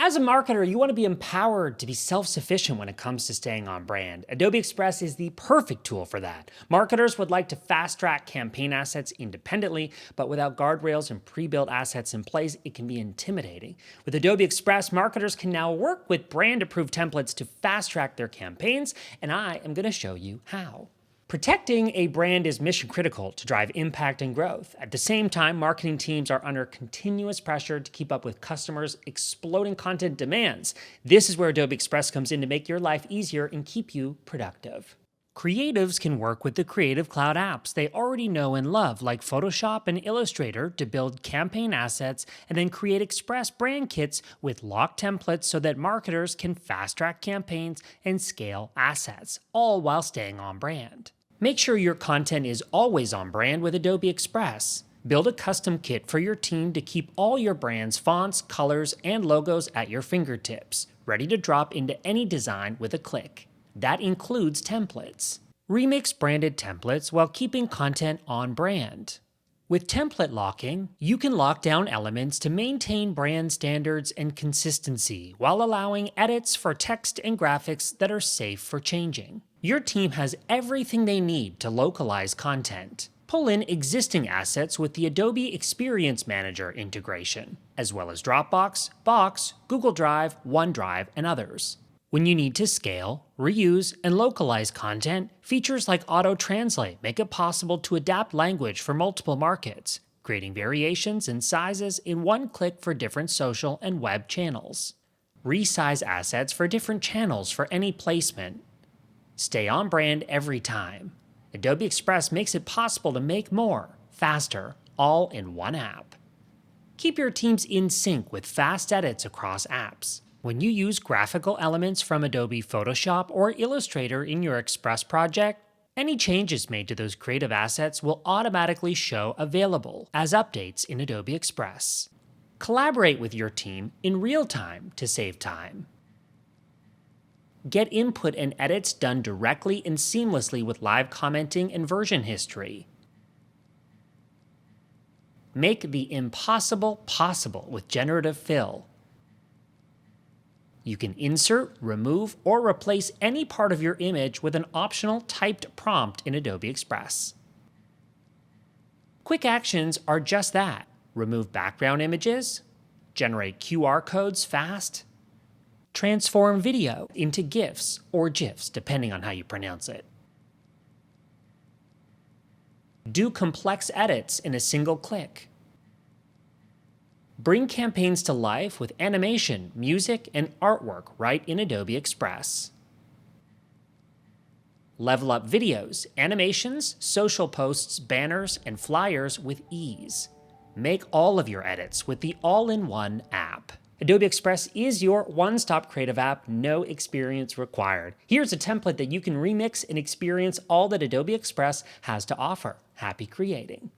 As a marketer, you want to be empowered to be self-sufficient when it comes to staying on brand. Adobe Express is the perfect tool for that. Marketers would like to fast-track campaign assets independently, but without guardrails and pre-built assets in place, it can be intimidating. With Adobe Express, marketers can now work with brand-approved templates to fast-track their campaigns, and I am going to show you how. Protecting a brand is mission critical to drive impact and growth. At the same time, marketing teams are under continuous pressure to keep up with customers' exploding content demands. This is where Adobe Express comes in to make your life easier and keep you productive. Creatives can work with the Creative Cloud apps they already know and love, like Photoshop and Illustrator, to build campaign assets, and then create Express brand kits with locked templates so that marketers can fast-track campaigns and scale assets, all while staying on brand. Make sure your content is always on brand with Adobe Express. Build a custom kit for your team to keep all your brand's fonts, colors, and logos at your fingertips, ready to drop into any design with a click. That includes templates. Remix branded templates while keeping content on brand. With template locking, you can lock down elements to maintain brand standards and consistency while allowing edits for text and graphics that are safe for changing. Your team has everything they need to localize content. Pull in existing assets with the Adobe Experience Manager integration, as well as Dropbox, Box, Google Drive, OneDrive, and others. When you need to scale, reuse, and localize content, features like Auto Translate make it possible to adapt language for multiple markets, creating variations and sizes in one click for different social and web channels. Resize assets for different channels for any placement. Stay on brand every time. Adobe Express makes it possible to make more, faster, all in one app. Keep your teams in sync with fast edits across apps. When you use graphical elements from Adobe Photoshop or Illustrator in your Express project, any changes made to those creative assets will automatically show available as updates in Adobe Express. Collaborate with your team in real time to save time. Get input and edits done directly and seamlessly with live commenting and version history. Make the impossible possible with Generative Fill. You can insert, remove, or replace any part of your image with an optional typed prompt in Adobe Express. Quick actions are just that. Remove background images, generate QR codes fast, transform video into GIFs or GIFs, depending on how you pronounce it. Do complex edits in a single click. Bring campaigns to life with animation, music, and artwork right in Adobe Express. Level up videos, animations, social posts, banners, and flyers with ease. Make all of your edits with the all-in-one app. Adobe Express is your one-stop creative app, no experience required. Here's a template that you can remix and experience all that Adobe Express has to offer. Happy creating.